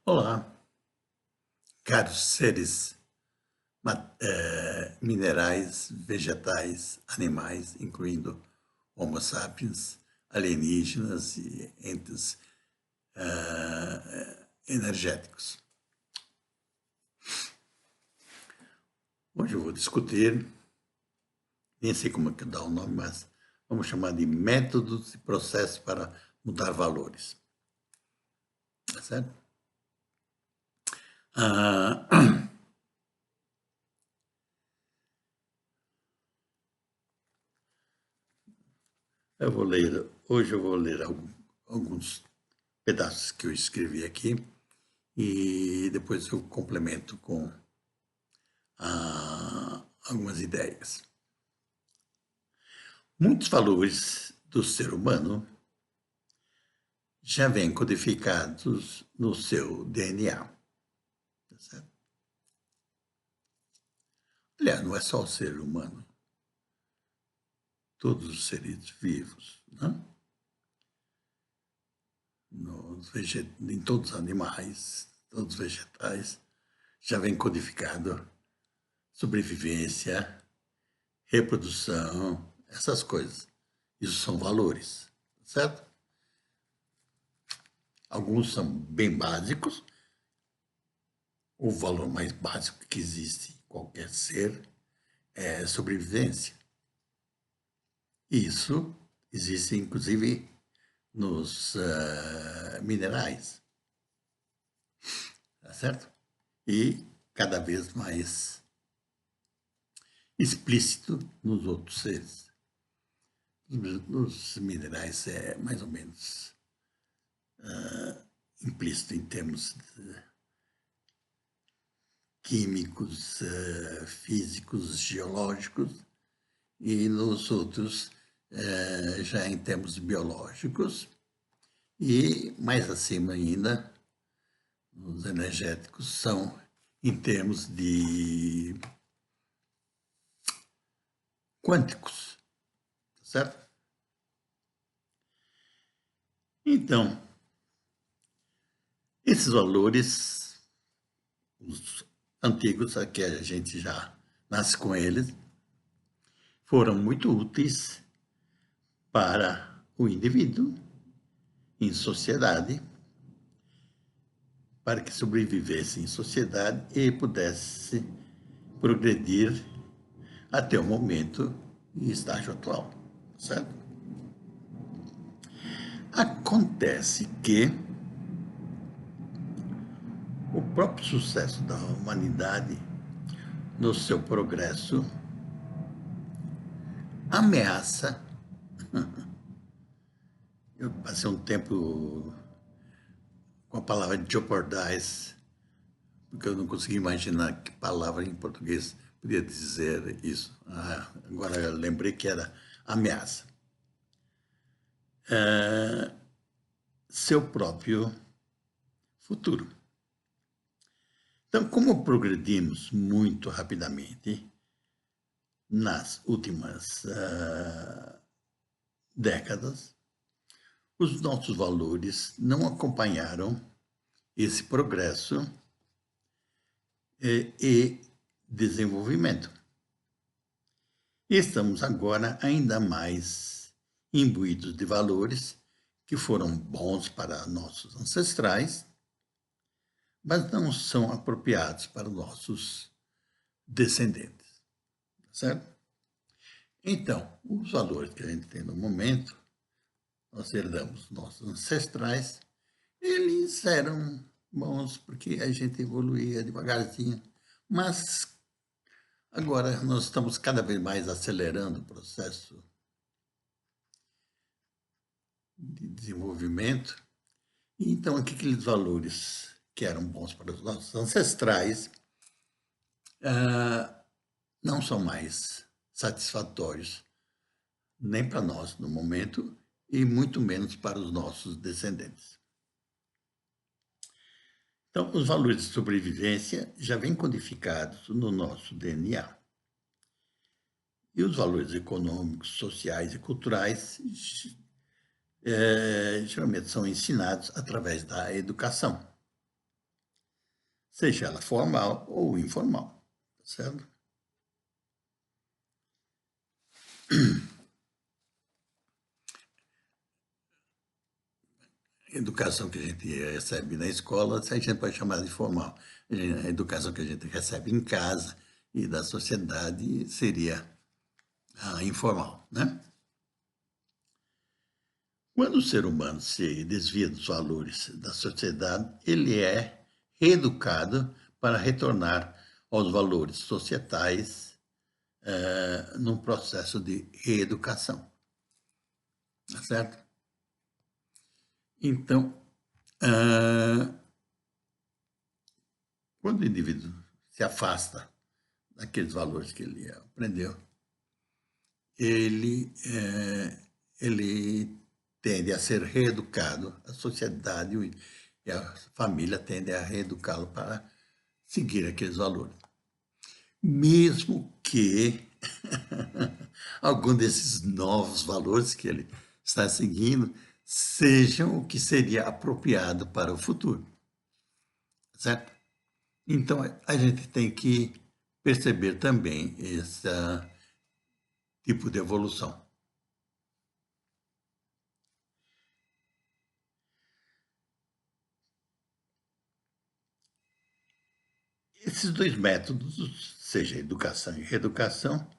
Olá, caros seres minerais, vegetais, animais, incluindo Homo sapiens, alienígenas e entes energéticos. Hoje eu vou discutir, nem sei como é que dá o nome, mas vamos chamar de métodos e processos para mudar valores. Tá certo? Hoje eu vou ler alguns pedaços que eu escrevi aqui e depois eu complemento com algumas ideias. Muitos valores do ser humano já vêm codificados no seu DNA. Tá certo? Aliás, não é só o ser humano, todos os seres vivos, né? Em todos os animais, todos os vegetais, já vem codificado sobrevivência, reprodução, essas coisas. Isso são valores, certo? Alguns são bem básicos. O valor mais básico que existe em qualquer ser é sobrevivência. Isso existe, inclusive, nos minerais, tá certo? E cada vez mais explícito nos outros seres. Nos minerais é mais ou menos implícito em termos químicos, físicos, geológicos, e nos outros já em termos biológicos, e mais acima ainda, os energéticos são em termos de quânticos, certo? Então, esses valores, os antigos, que a gente já nasce com eles, foram muito úteis para o indivíduo em sociedade, para que sobrevivesse em sociedade e pudesse progredir até o momento e estágio atual, certo? Acontece que o próprio sucesso da humanidade no seu progresso ameaça. Eu passei um tempo com a palavra jeopardize, porque eu não consegui imaginar que palavra em português podia dizer isso. Agora eu lembrei que era ameaça. Seu próprio futuro. Então, como progredimos muito rapidamente nas últimas décadas, os nossos valores não acompanharam esse progresso e desenvolvimento. E estamos agora ainda mais imbuídos de valores que foram bons para nossos ancestrais, mas não são apropriados para nossos descendentes, certo? Então, os valores que a gente tem no momento, nós herdamos nossos ancestrais, eles eram bons porque a gente evoluía devagarzinho, mas agora nós estamos cada vez mais acelerando o processo de desenvolvimento. Então, aqueles valores que eram bons para os nossos ancestrais não são mais satisfatórios nem para nós no momento e muito menos para os nossos descendentes. Então, os valores de sobrevivência já vêm codificados no nosso DNA. E os valores econômicos, sociais e culturais geralmente são ensinados através da educação. seja ela formal ou informal, tá certo? A educação que a gente recebe na escola, a gente pode chamar de formal. A educação que a gente recebe em casa e da sociedade seria a informal, né? Quando o ser humano se desvia dos valores da sociedade, ele é reeducado para retornar aos valores societais num processo de reeducação, tá certo? Então, quando o indivíduo se afasta daqueles valores que ele aprendeu, ele tende a ser reeducado, a sociedade e a família tendem a reeducá-lo para seguir aqueles valores. Mesmo que algum desses novos valores que ele está seguindo sejam o que seria apropriado para o futuro, certo? Então, a gente tem que perceber também esse tipo de evolução. Esses dois métodos, seja educação e reeducação,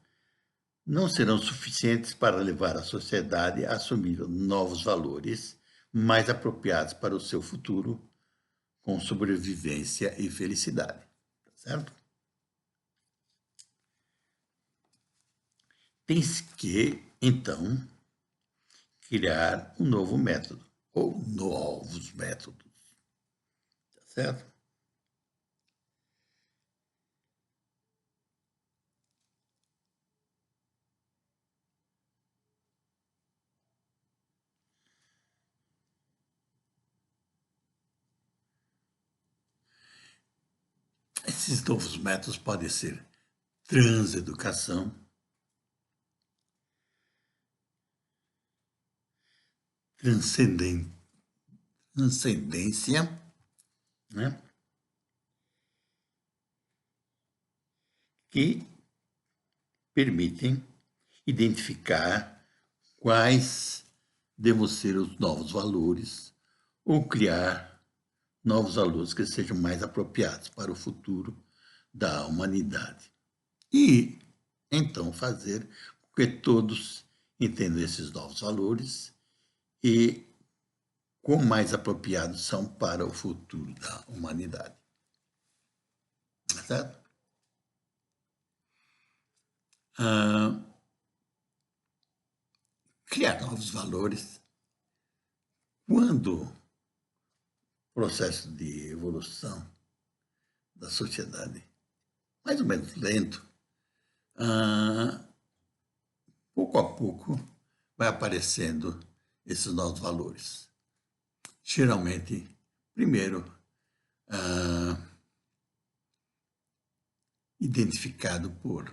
não serão suficientes para levar a sociedade a assumir novos valores mais apropriados para o seu futuro, com sobrevivência e felicidade, tá certo? Tem-se que, então, criar um novo método, ou novos métodos, tá certo? Esses novos métodos podem ser transeducação, transcendência, né? Que permitem identificar quais devem ser os novos valores ou criar novos valores que sejam mais apropriados para o futuro da humanidade. E então fazer com que todos entendam esses novos valores e quão mais apropriados são para o futuro da humanidade. Certo? Criar novos valores quando o processo de evolução da sociedade mais ou menos lento, pouco a pouco vai aparecendo esses novos valores. Geralmente, primeiro, identificado por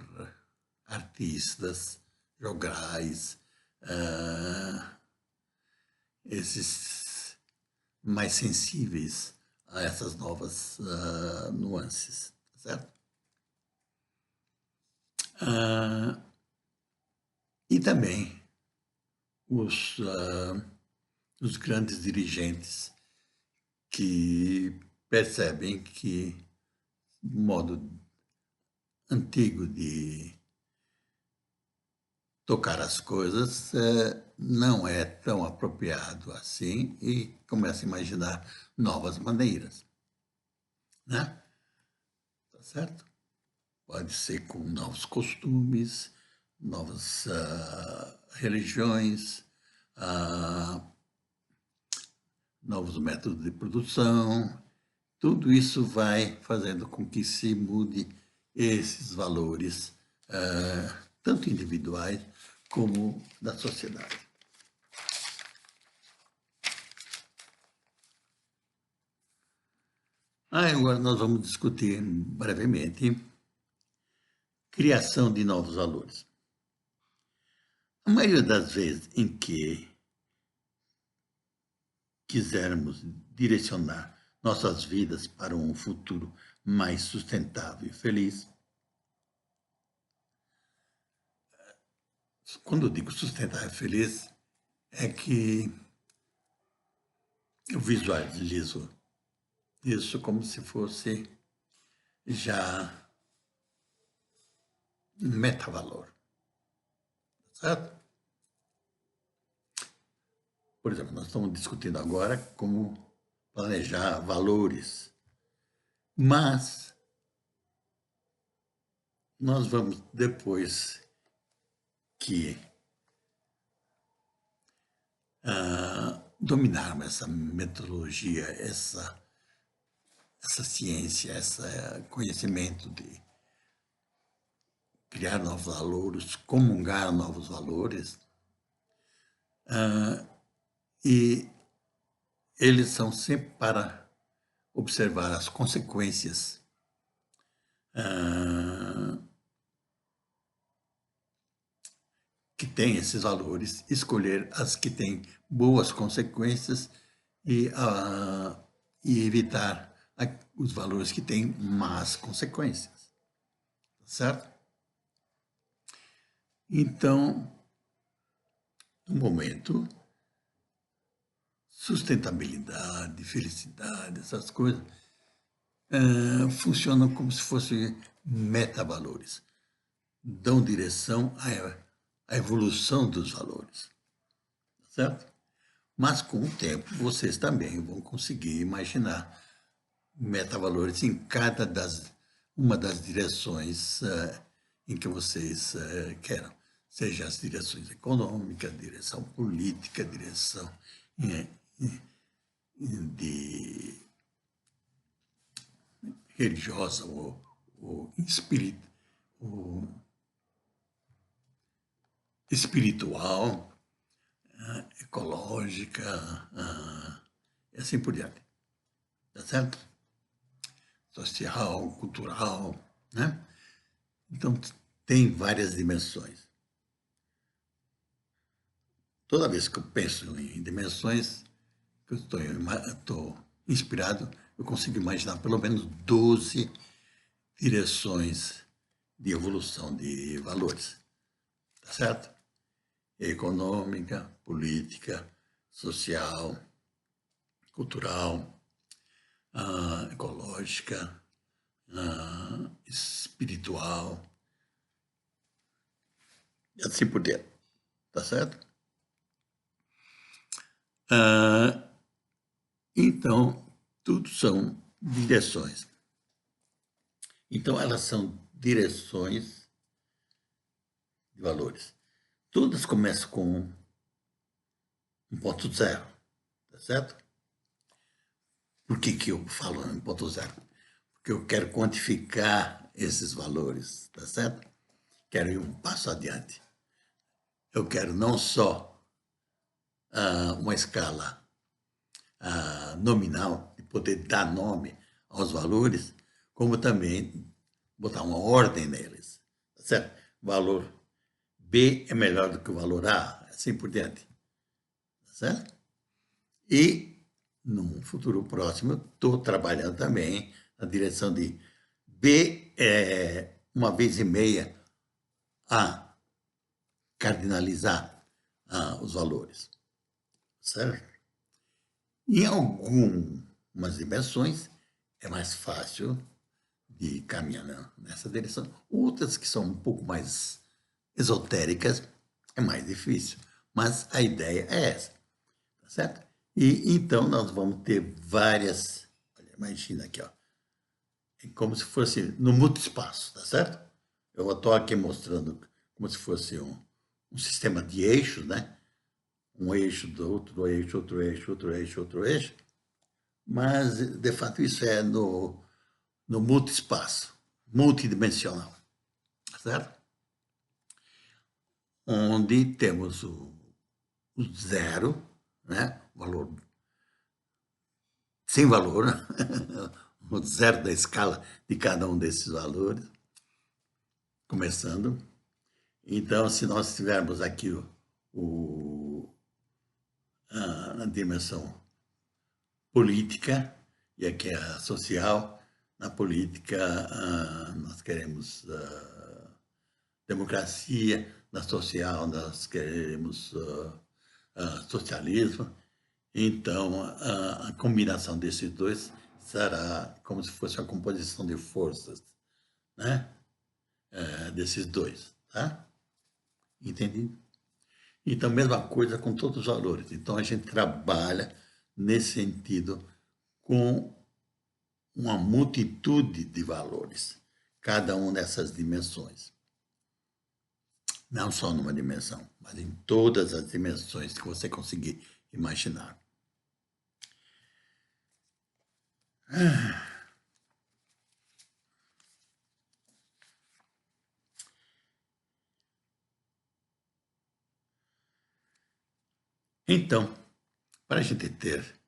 artistas, jograis, esses mais sensíveis a essas novas nuances, certo? E também os grandes dirigentes que percebem que o modo antigo de tocar as coisas não é tão apropriado assim e começa a imaginar novas maneiras, né? Tá certo? Pode ser com novos costumes, novas religiões, novos métodos de produção. Tudo isso vai fazendo com que se mude esses valores, tanto individuais como da sociedade. Agora nós vamos discutir brevemente criação de novos valores. A maioria das vezes em que quisermos direcionar nossas vidas para um futuro mais sustentável e feliz. Quando eu digo sustentável e feliz, é que eu visualizo isso como se fosse já metavalor, certo? Por exemplo, nós estamos discutindo agora como planejar valores, mas nós vamos, depois que dominarmos essa metodologia, essa ciência, esse conhecimento de criar novos valores, comungar novos valores, e eles são sempre para observar as consequências que têm esses valores, escolher as que têm boas consequências e evitar os valores que têm más consequências, certo? Então, no momento, sustentabilidade, felicidade, essas coisas, funcionam como se fossem metavalores, dão direção à evolução dos valores, certo? Mas com o tempo vocês também vão conseguir imaginar metavalores em uma das direções em que vocês queiram, seja as direções econômicas, direção política, direção de religiosa ou espiritual, ecológica, e assim por diante. Tá certo? Social, cultural, né? Então, tem várias dimensões. Toda vez que eu penso em dimensões, que eu estou inspirado, eu consigo imaginar pelo menos 12 direções de evolução de valores. Tá certo? Econômica, política, social, cultural, ecológica, espiritual, e assim por diante. Tá certo? Então, tudo são direções. Então, elas são direções de valores. Todas começam com um ponto zero, tá certo? Por que eu falo em ponto zero? Porque eu quero quantificar esses valores, tá certo? Quero ir um passo adiante. Eu quero não só uma escala nominal, de poder dar nome aos valores, como também botar uma ordem neles, tá certo? Valor B é melhor do que o valor A, assim por diante, tá certo? E, num futuro próximo, estou trabalhando também na direção de B é uma vez e meia a cardinalizar os valores, certo? Em algumas dimensões é mais fácil de caminhar nessa direção. Outras que são um pouco mais esotéricas é mais difícil, mas a ideia é essa, tá certo? E então nós vamos ter várias, olha, imagina aqui, ó, é como se fosse no multiespaço, tá certo? Eu estou aqui mostrando como se fosse um sistema de eixos, né? Um eixo do outro eixo, outro eixo, outro eixo, outro eixo, mas de fato isso é no multiespaço, multidimensional, tá certo? Onde temos o zero, né? Valor sem valor, o zero da escala de cada um desses valores, começando. Então, se nós tivermos aqui a dimensão política, e aqui a social, na política, nós queremos democracia, na social nós queremos socialismo. Então, a combinação desses dois será como se fosse uma composição de forças, né? Desses dois, tá? Entendido? Então, mesma coisa com todos os valores. Então, a gente trabalha nesse sentido com uma multitude de valores, cada uma dessas dimensões. Não só numa dimensão, mas em todas as dimensões que você conseguir imaginar. Então, para a gente ter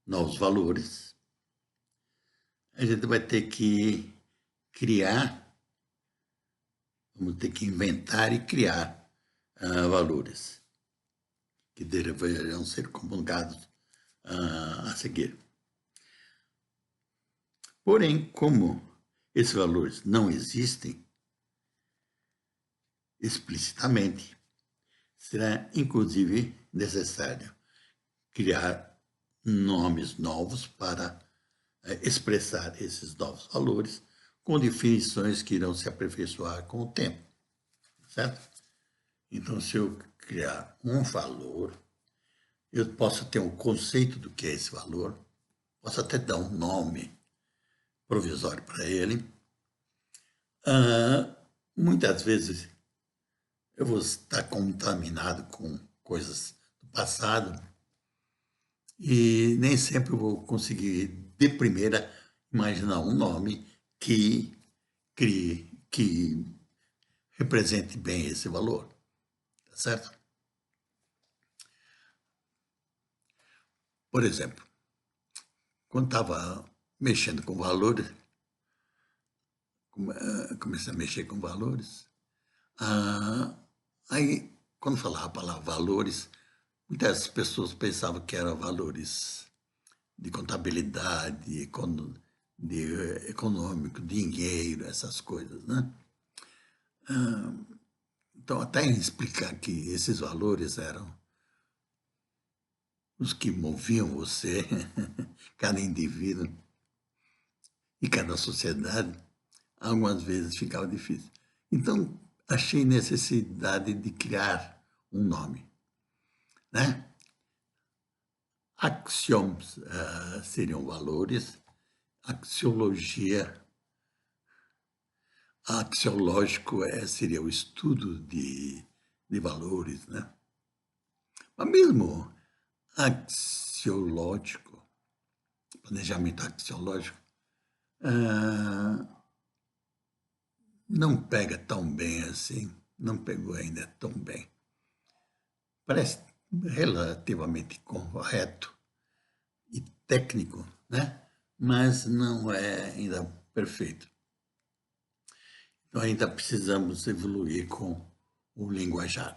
novos valores, a gente vai ter que criar, vamos ter que inventar e criar valores que deverão ser comunicados a seguir. Porém, como esses valores não existem explicitamente, será inclusive necessário criar nomes novos para expressar esses novos valores com definições que irão se aperfeiçoar com o tempo, certo? Então, se eu criar um valor, eu posso ter um conceito do que é esse valor, posso até dar um nome provisório para ele. Muitas vezes eu vou estar contaminado com coisas do passado e nem sempre eu vou conseguir, de primeira, imaginar um nome que represente bem esse valor, tá certo? Por exemplo, quando estava mexendo com valores, comecei a mexer com valores, aí, quando falava a palavra valores, muitas pessoas pensavam que eram valores de contabilidade, econômico, dinheiro, essas coisas, né? Então, até explicar que esses valores eram os que moviam você, cada indivíduo e cada sociedade, algumas vezes ficava difícil. Então, achei necessidade de criar um nome, né? Axioms seriam valores, axiologia, axiológico seria o estudo de valores, né? Mas mesmo axiológico, planejamento axiológico, não pega tão bem assim, não pegou ainda tão bem. Parece relativamente correto e técnico, né? Mas não é ainda perfeito. Então ainda precisamos evoluir com o linguajar.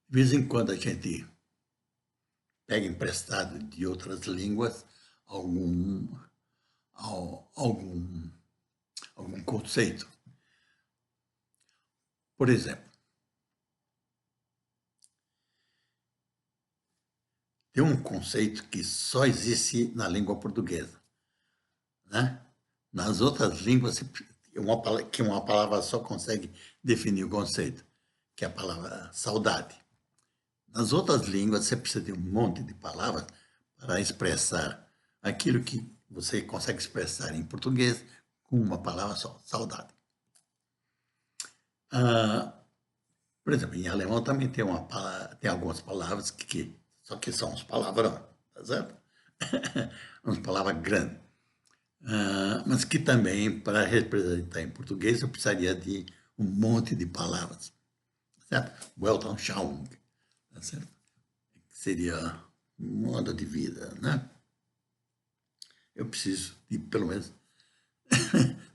De vez em quando a gente pega emprestado de outras línguas algum conceito. Por exemplo, tem um conceito que só existe na língua portuguesa, né? Nas outras línguas, que uma palavra só consegue definir o conceito, que é a palavra saudade. Nas outras línguas, você precisa de um monte de palavras para expressar aquilo que você consegue expressar em português com uma palavra só, saudade. Por exemplo, em alemão também tem algumas palavras só que são uns palavrão, tá certo? Umas palavras grandes. Mas que também, para representar em português, eu precisaria de um monte de palavras, certo? Weltanschauung, tá certo? Seria modo de vida, né? Eu preciso de pelo menos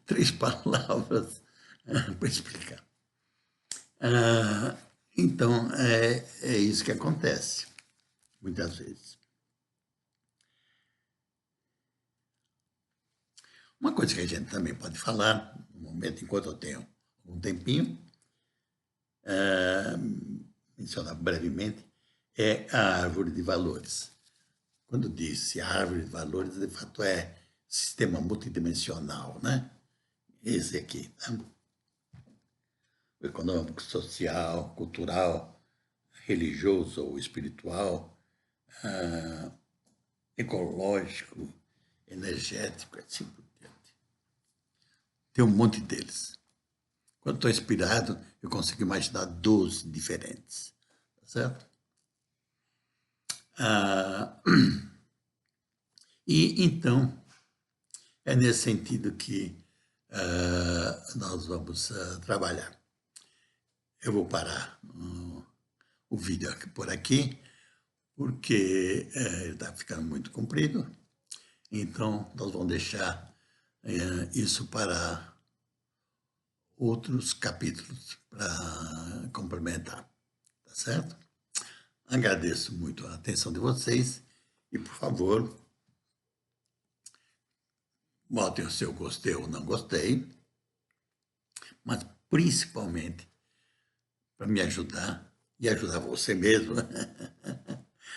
3 palavras para explicar. Então, é isso que acontece, muitas vezes. Uma coisa que a gente também pode falar, no momento, enquanto eu tenho um tempinho, mencionar brevemente, é a árvore de valores. Quando disse árvore de valores, de fato é sistema multidimensional, né? Esse aqui, tá? O econômico, social, cultural, religioso ou espiritual, ecológico, energético, assim por diante. Tem um monte deles. Quando estou inspirado, eu consigo imaginar 12 diferentes, tá certo? E então, é nesse sentido que nós vamos trabalhar. Eu vou parar o vídeo por aqui, porque está ficando muito comprido. Então, nós vamos deixar isso para outros capítulos para complementar, tá certo? Agradeço muito a atenção de vocês e, por favor, botem o seu gostei ou não gostei, mas principalmente para me ajudar e ajudar você mesmo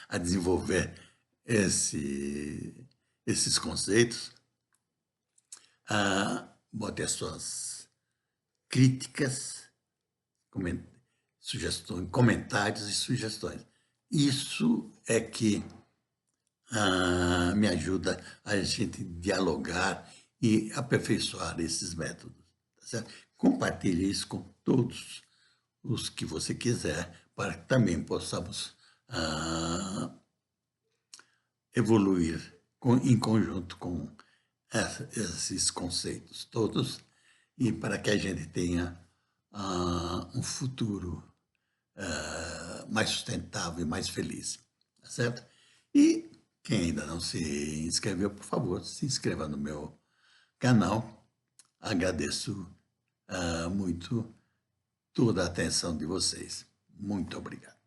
a desenvolver esses conceitos. Bote as suas críticas, sugestões, comentários e sugestões. Isso é que me ajuda a gente dialogar e aperfeiçoar esses métodos. Tá certo? Compartilhe isso com todos os que você quiser, para que também possamos evoluir em conjunto com esses conceitos todos e para que a gente tenha um futuro mais sustentável e mais feliz, tá certo? E quem ainda não se inscreveu, por favor, se inscreva no meu canal. Agradeço muito toda a atenção de vocês. Muito obrigado.